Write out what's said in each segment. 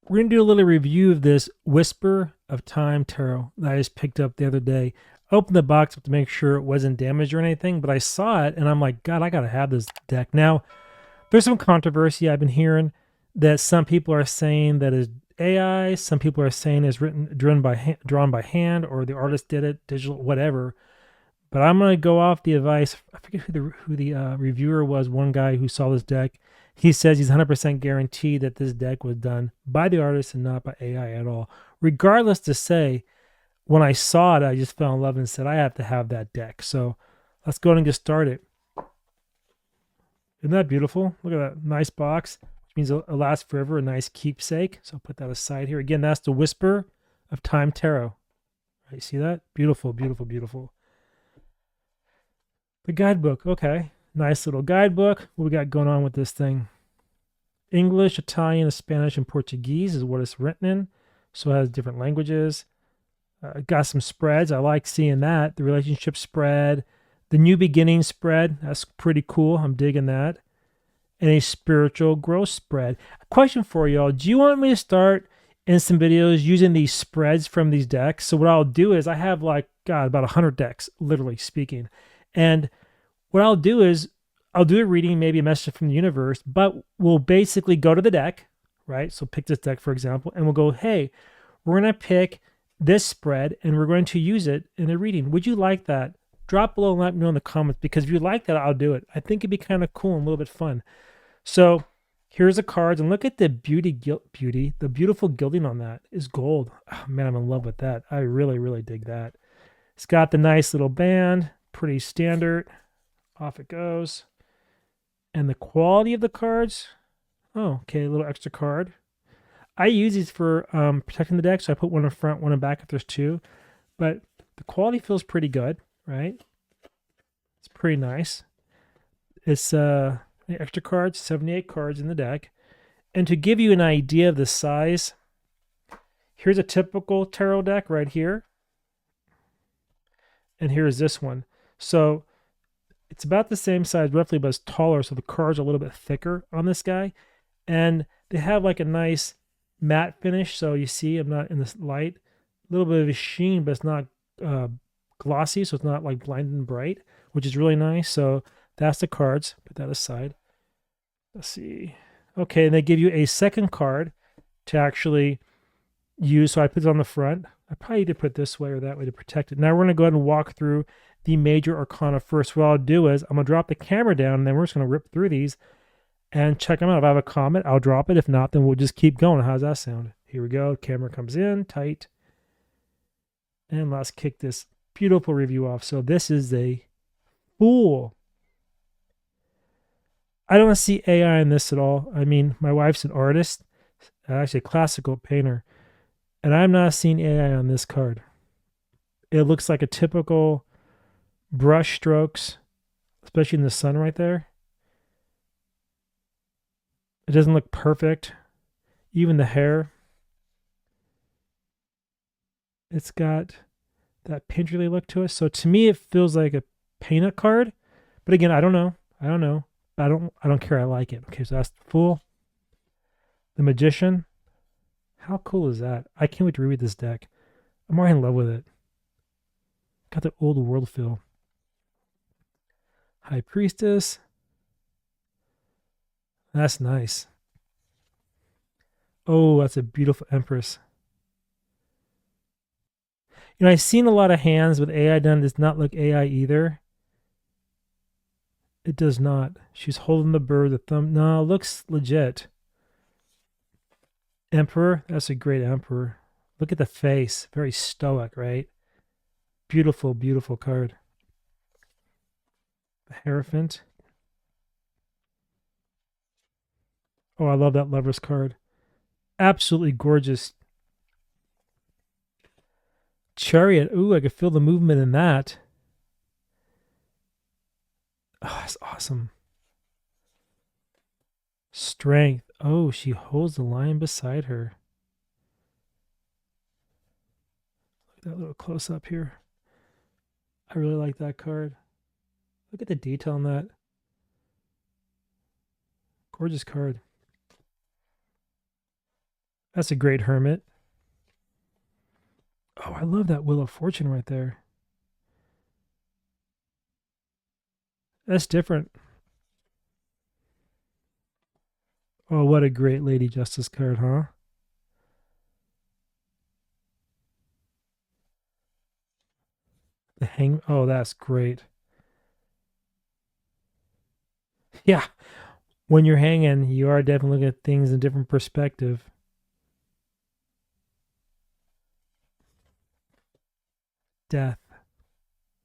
We're going to do a little review of this Whisper of Time tarot that I just picked up the other day. Opened the box up to make sure it wasn't damaged or anything, but I saw it and I'm like, God, I got to have this deck. Now, there's some controversy I've been hearing that some people are saying that is AI, some people are saying is drawn by hand, or the artist did it, digital, whatever. But I'm gonna go off the advice. I forget who the reviewer was. One guy who saw this deck, he says he's 100% guaranteed that this deck was done by the artist and not by AI at all. Regardless, to say when I saw it, I just fell in love and said I have to have that deck. So let's go ahead and get started. Isn't that beautiful? Look at that nice box, which means it'll last forever. A nice keepsake. So I'll put that aside here. Again, that's the Whisper of Time Tarot. Right, see that? Beautiful, beautiful, beautiful. The guidebook. Okay. Nice little guidebook. What we got going on with this thing? English, Italian, Spanish, and Portuguese is what it's written in. So it has different languages. Got some spreads. I like seeing that. The relationship spread, the new beginning spread. That's pretty cool. I'm digging that. And a spiritual growth spread. A question for y'all. Do you want me to start in some videos using these spreads from these decks? So what I'll do is I have like, God, about 100 decks, literally speaking. And what I'll do is I'll do a reading, maybe a message from the universe, but we'll basically go to the deck, right? So pick this deck, for example, and we'll go, hey, we're going to pick this spread and we're going to use it in a reading. Would you like that? Drop below and let me know in the comments, because if you like that, I'll do it. I think it'd be kind of cool and a little bit fun. So here's the cards, and look at the the beautiful gilding on that is gold. Oh, man, I'm in love with that. I really, really dig that. It's got the nice little band, pretty standard. Off it goes. And the quality of the cards. Oh, okay, a little extra card. I use these for protecting the deck, so I put one in front, one in back if there's two. But the quality feels pretty good, right? It's pretty nice. It's extra cards, 78 cards in the deck. And to give you an idea of the size, here's a typical tarot deck right here. And here's this one. So it's about the same size roughly, but it's taller, so the cards are a little bit thicker on this guy. And they have like a nice matte finish, so you see I'm not in this light. A little bit of a sheen, but it's not glossy, so it's not like blinding bright, which is really nice. So that's the cards. Put that aside. Let's see. Okay, and they give you a second card to actually use. So I put it on the front. I probably need to put it this way or that way to protect it. Now we're going to go ahead and walk through the Major Arcana first. What I'll do is I'm going to drop the camera down, and then we're just going to rip through these and check them out. If I have a comment, I'll drop it. If not, then we'll just keep going. How's that sound? Here we go. Camera comes in tight. And let's kick this beautiful review off. So this is a Fool. I don't see AI in this at all. I mean, my wife's an artist, actually a classical painter, and I'm not seeing AI on this card. It looks like a typical brush strokes, especially in the sun right there. It doesn't look perfect. Even the hair. It's got that painterly look to it. So to me, it feels like a paint card. But again, I don't know. I don't care. I like it. Okay, so that's the Fool. The Magician. How cool is that? I can't wait to read this deck. I'm already in love with it. Got the old world feel. High Priestess. That's nice. Oh, that's a beautiful Empress. You know, I've seen a lot of hands with AI done. It does not look AI either. It does not. She's holding the bird, the thumb. No, it looks legit. Emperor. That's a great Emperor. Look at the face. Very stoic, right? Beautiful, beautiful card. The Hierophant. Oh, I love that Lover's card. Absolutely gorgeous. Chariot. Ooh, I could feel the movement in that. Oh, that's awesome. Strength. Oh, she holds the lion beside her. Look at that little close up here. I really like that card. Look at the detail on that. Gorgeous card. That's a great hermit. Oh, I love that Wheel of Fortune right there. That's different. Oh, what a great Lady Justice card, huh? The hang. Oh, that's great. Yeah, when you're hanging, you are definitely looking at things in a different perspective. Death.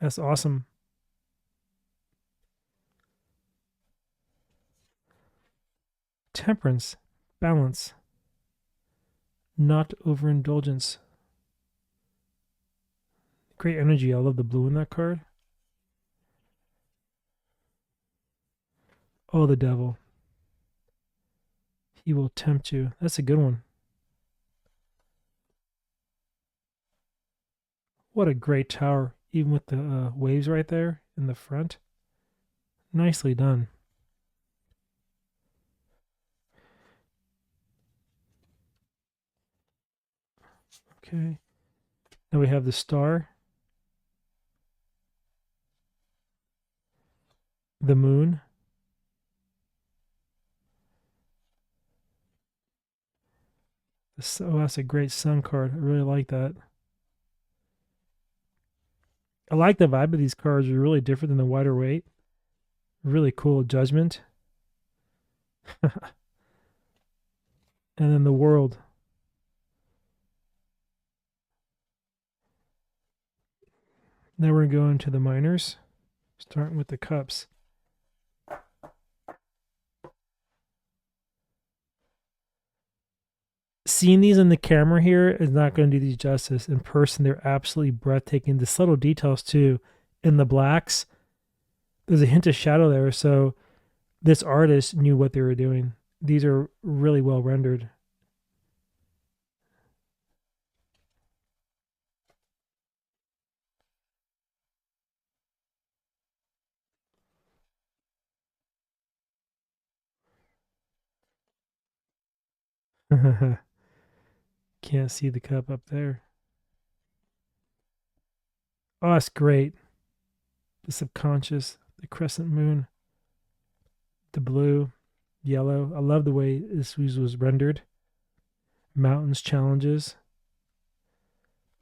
That's awesome. Temperance. Balance. Not overindulgence. Great energy. I love the blue in that card. Oh, the devil. He will tempt you. That's a good one. What a great tower, even with the waves right there in the front. Nicely done. Okay. Now we have the star, the moon. Oh, that's a great sun card. I really like that. I like the vibe of these cards. They're really different than the wider weight. Really cool. Judgment. And then the world. Now we're going to go into the minors, starting with the cups. Seeing these on the camera here is not going to do these justice. In person, they're absolutely breathtaking. The subtle details, too, in the blacks, there's a hint of shadow there. So this artist knew what they were doing. These are really well rendered. Can't see the cup up there. Oh, that's great. The subconscious, the crescent moon, the blue, yellow. I love the way this was rendered. Mountains, challenges,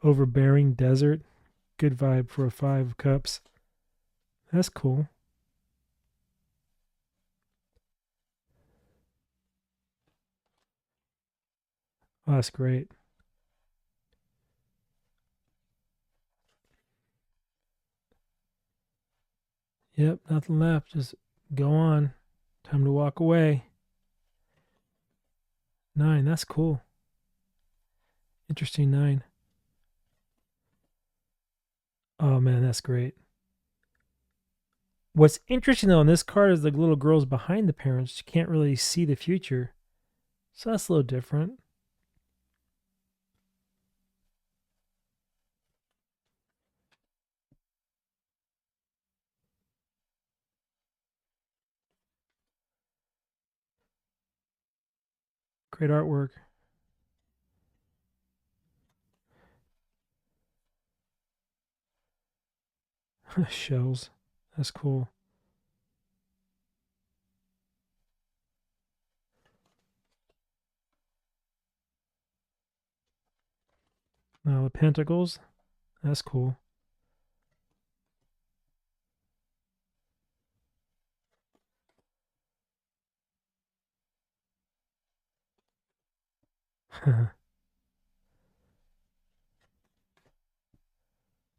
overbearing desert. Good vibe for a 5 of cups. That's cool. Oh, that's great. Yep, nothing left. Just go on. Time to walk away. 9. That's cool. Interesting 9. Oh man, that's great. What's interesting though in this card is the little girl's behind the parents. You can't really see the future. So that's a little different. Great artwork. Shells. That's cool. Now the pentacles. That's cool.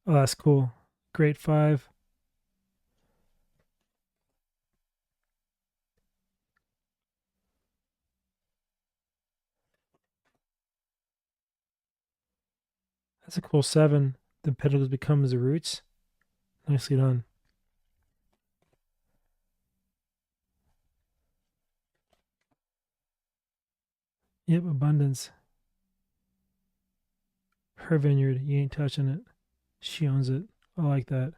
Oh, that's cool. Great 5. That's a cool 7. The pentacles becomes the roots. Nicely done. Yep, abundance. Her vineyard. You ain't touching it. She owns it. I like that.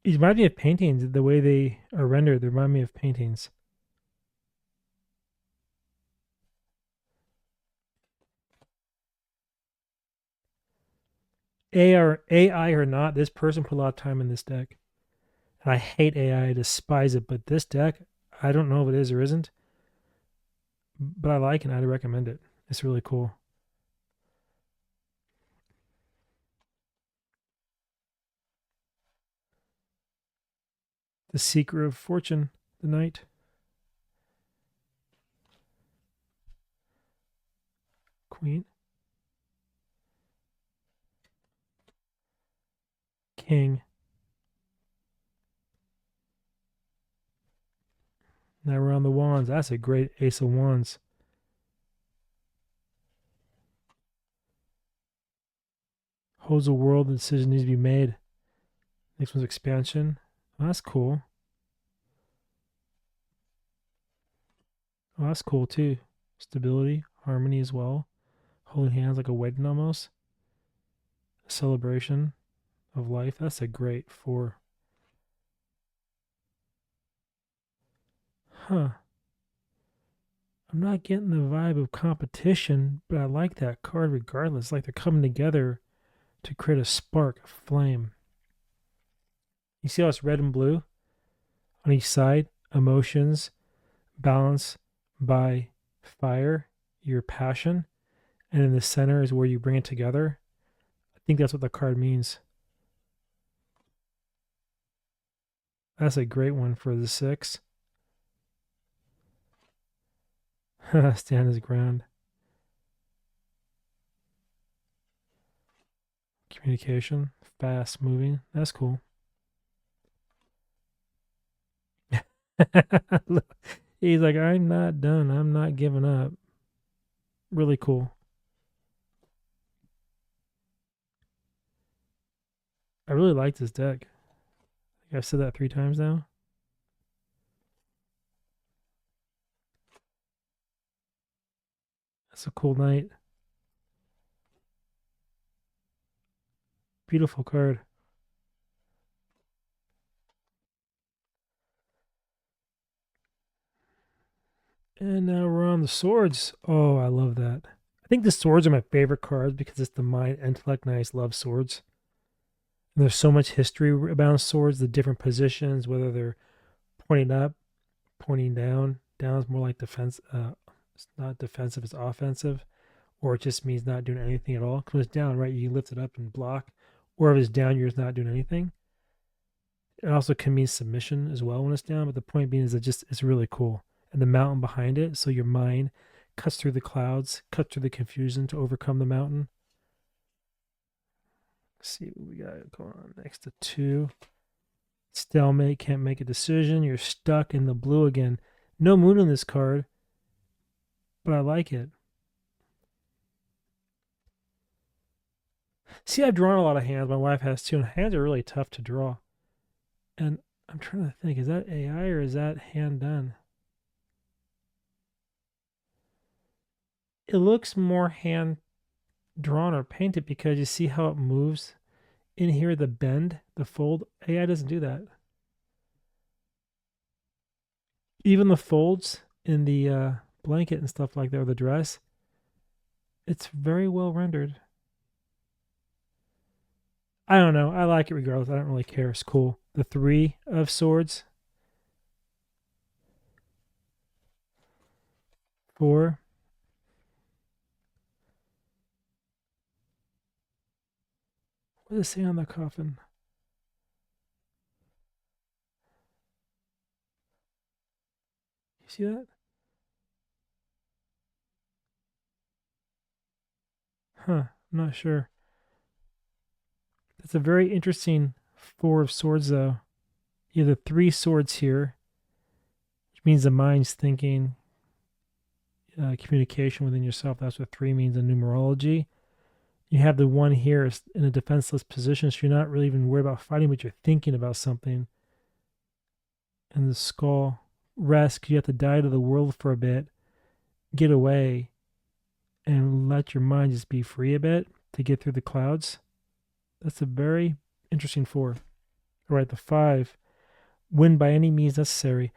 It reminds me of paintings. The way they are rendered, they remind me of paintings. AI or not, this person put a lot of time in this deck. And I hate AI, I despise it, but this deck, I don't know if it is or isn't, but I like it and I'd recommend it. It's really cool. The Seeker of Fortune, the Knight. Queen. King. Now we're on the Wands. That's a great Ace of Wands. Holds a world, the decision needs to be made. Next one's expansion. Oh, that's cool. Oh, that's cool too. Stability, harmony as well. Holding hands like a wedding almost. A celebration of life. That's a great 4. Huh. I'm not getting the vibe of competition, but I like that card regardless. Like they're coming together to create a spark, a flame. You see how it's red and blue on each side? Emotions, balance by fire, your passion. And in the center is where you bring it together. I think that's what the card means. That's a great one for the 6. Stand his ground. Communication, fast moving. That's cool. He's like, I'm not done. I'm not giving up. Really cool. I really like this deck. I've said that 3 times now. That's a cool night. Beautiful card. And now we're on the swords. Oh, I love that. I think the swords are my favorite cards because it's the mind, intellect, and I just love swords. And there's so much history about swords, the different positions, whether they're pointing up, pointing down. Down is more like defense. It's not defensive; it's offensive, or it just means not doing anything at all. Because it's down, right? You lift it up and block, or if it's down, you're just not doing anything. It also can mean submission as well when it's down. But the point being is that just it's really cool, and the mountain behind it. So your mind cuts through the clouds, cuts through the confusion to overcome the mountain. Let's see what we got going on next to 2. Stalemate, can't make a decision. You're stuck in the blue again. No moon in this card, but I like it. See, I've drawn a lot of hands. My wife has too, and hands are really tough to draw. And I'm trying to think, is that AI or is that hand done? It looks more hand drawn or painted because you see how it moves in here, the bend, the fold. AI doesn't do that. Even the folds in the blanket and stuff like that, or the dress, it's very well rendered. I don't know. I like it regardless. I don't really care. It's cool. The 3 of swords. 4. What does it say on the coffin? You see that? Huh. I'm not sure. It's a very interesting 4 of swords, though. You have the 3 swords here, which means the mind's thinking, communication within yourself. That's what 3 means in numerology. You have the 1 here in a defenseless position, so you're not really even worried about fighting, but you're thinking about something. And the skull, rest, you have to die to the world for a bit, get away, and let your mind just be free a bit to get through the clouds. That's a very interesting 4. All right, the 5, win by any means necessary.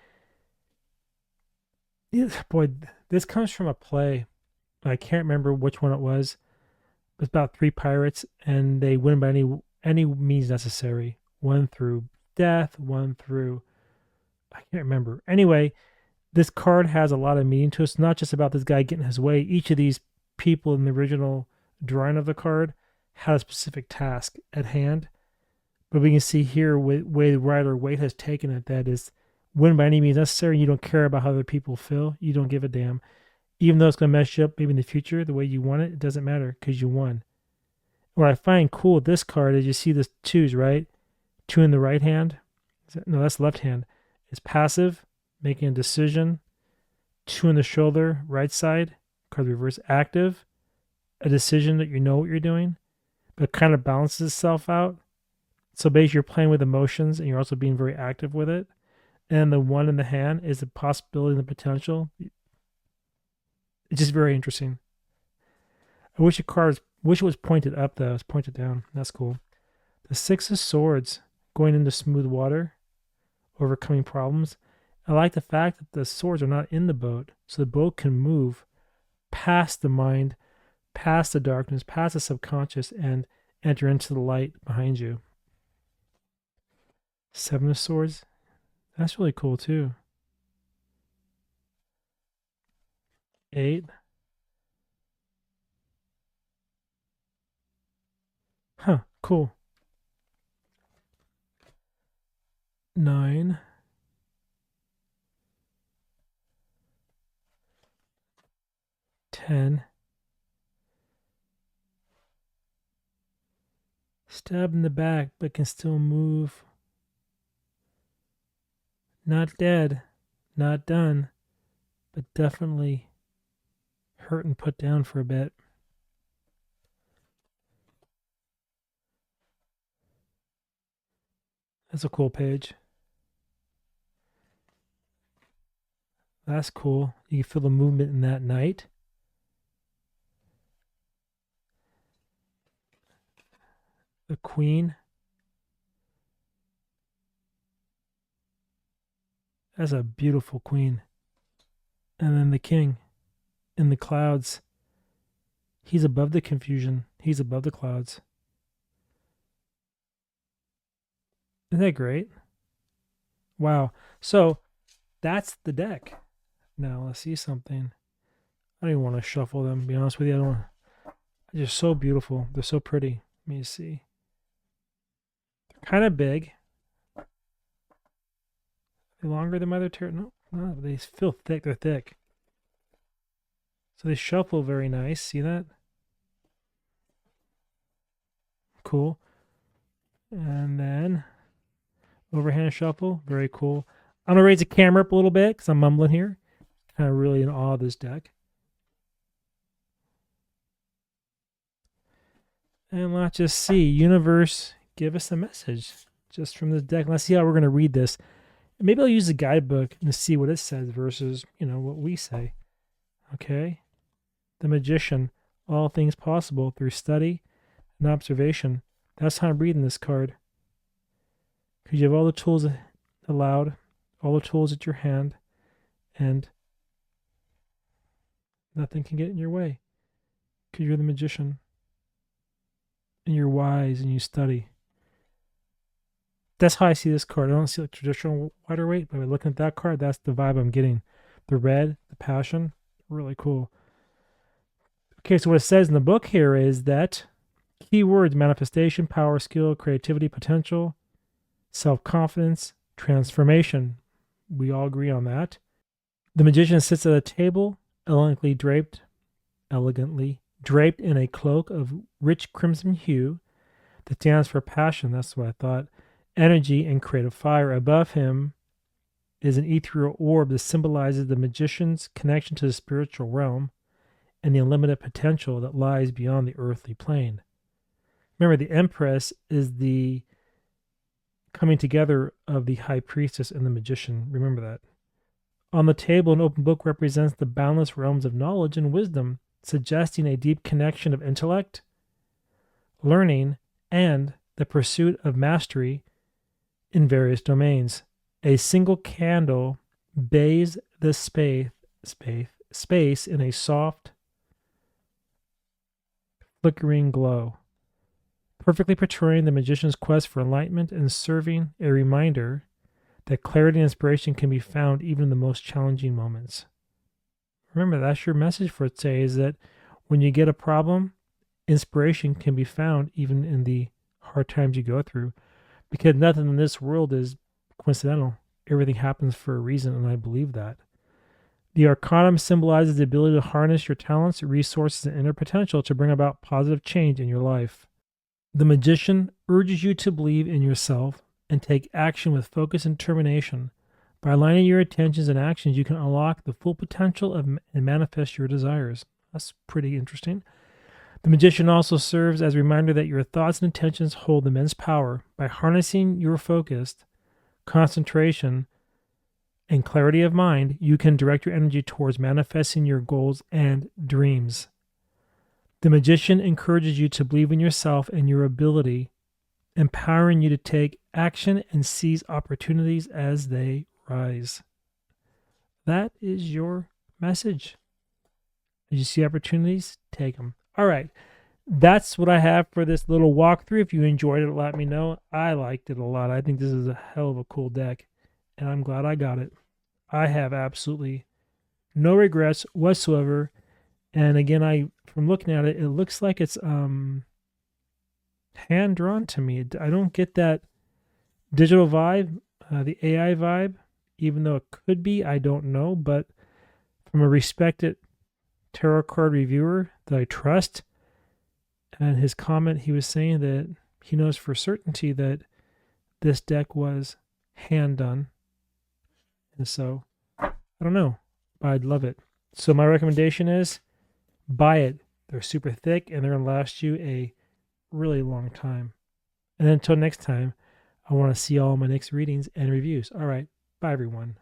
Boy, this comes from a play. I can't remember which one it was, It's about three pirates, and they win by any means necessary. One through death, one through I can't remember. Anyway, this card has a lot of meaning to us. It's not just about this guy getting his way. Each of these people in the original drawing of the card had a specific task at hand. But we can see here with way Rider Waite has taken it that is win by any means necessary. You don't care about how other people feel. You don't give a damn. Even though it's going to mess you up maybe in the future the way you want it, it doesn't matter because you won. What I find cool with this card is you see the twos, right? Two in the right hand. No, that's left hand. It's passive, making a decision. Two in the shoulder, right side. Card reverse, active. A decision that you know what you're doing, but it kind of balances itself out. So basically, you're playing with emotions and you're also being very active with it. And the one in the hand is the possibility and the potential. It's just very interesting. I wish wish it was pointed up though. It's pointed down. That's cool. The Six of Swords, going into smooth water, overcoming problems. I like the fact that the swords are not in the boat, so the boat can move past the mind, past the darkness, past the subconscious, and enter into the light behind you. Seven of Swords. That's really cool too. 8. Huh, cool. 9. 10. Stabbed in the back, but can still move. Not dead, not done, but definitely hurt and put down for a bit. That's a cool page. That's cool. You can feel the movement in that night. The Queen. That's a beautiful queen. And then the King in the clouds. He's above the confusion. He's above the clouds. Isn't that great? Wow. So that's the deck. Now let's see something. I don't even want to shuffle them, to be honest with you. I don't. They're just so beautiful. They're so pretty. Let me see. They're kind of big. They're longer than Mother Terra. No, they feel thick. They're thick. So they shuffle very nice. See that? Cool. And then overhand shuffle. Very cool. I'm going to raise the camera up a little bit because I'm mumbling here. Kind of really in awe of this deck. And let's just see. Universe, give us a message just from this deck. Let's see how we're going to read this. Maybe I'll use the guidebook and see what it says versus, what we say. Okay. The Magician, all things possible through study and observation. That's how I'm reading this card. Because you have all the tools allowed, all the tools at your hand, and nothing can get in your way. Because you're the Magician. And you're wise and you study. That's how I see this card. I don't see like traditional Rider Waite, but by looking at that card, that's the vibe I'm getting. The red, the passion, really cool. Okay, so what it says in the book here is that keywords: manifestation, power, skill, creativity, potential, self-confidence, transformation. We all agree on that. The Magician sits at a table, elegantly draped in a cloak of rich crimson hue that stands for passion. That's what I thought. Energy and creative fire. Above him is an ethereal orb that symbolizes the magician's connection to the spiritual realm and the unlimited potential that lies beyond the earthly plane. Remember, the Empress is the coming together of the High Priestess and the Magician. Remember that. On the table, an open book represents the boundless realms of knowledge and wisdom, suggesting a deep connection of intellect, learning, and the pursuit of mastery in various domains. A single candle bathes the space in a soft, flickering glow, perfectly portraying the magician's quest for enlightenment and serving a reminder that clarity and inspiration can be found even in the most challenging moments. Remember, that's your message for today, is that when you get a problem, inspiration can be found even in the hard times you go through, because nothing in this world is coincidental. Everything happens for a reason, and I believe that. The Arcanum symbolizes the ability to harness your talents, resources, and inner potential to bring about positive change in your life. The Magician urges you to believe in yourself and take action with focus and determination. By aligning your intentions and actions, you can unlock the full potential and manifest your desires. That's pretty interesting. The Magician also serves as a reminder that your thoughts and intentions hold immense power. By harnessing your focus, concentration, and clarity of mind, you can direct your energy towards manifesting your goals and dreams. The Magician encourages you to believe in yourself and your ability, empowering you to take action and seize opportunities as they rise. That is your message. As you see opportunities, take them. All right. That's what I have for this little walkthrough. If you enjoyed it, let me know. I liked it a lot. I think this is a hell of a cool deck, and I'm glad I got it. I have absolutely no regrets whatsoever. And again, from looking at it, it looks like it's hand drawn to me. I don't get that digital vibe, the AI vibe, even though it could be. I don't know. But from a respected tarot card reviewer that I trust, and his comment, he was saying that he knows for certainty that this deck was hand done. And so, I don't know, but I'd love it. So my recommendation is buy it. They're super thick and they're going to last you a really long time. And until next time, I want to see all my next readings and reviews. All right. Bye, everyone.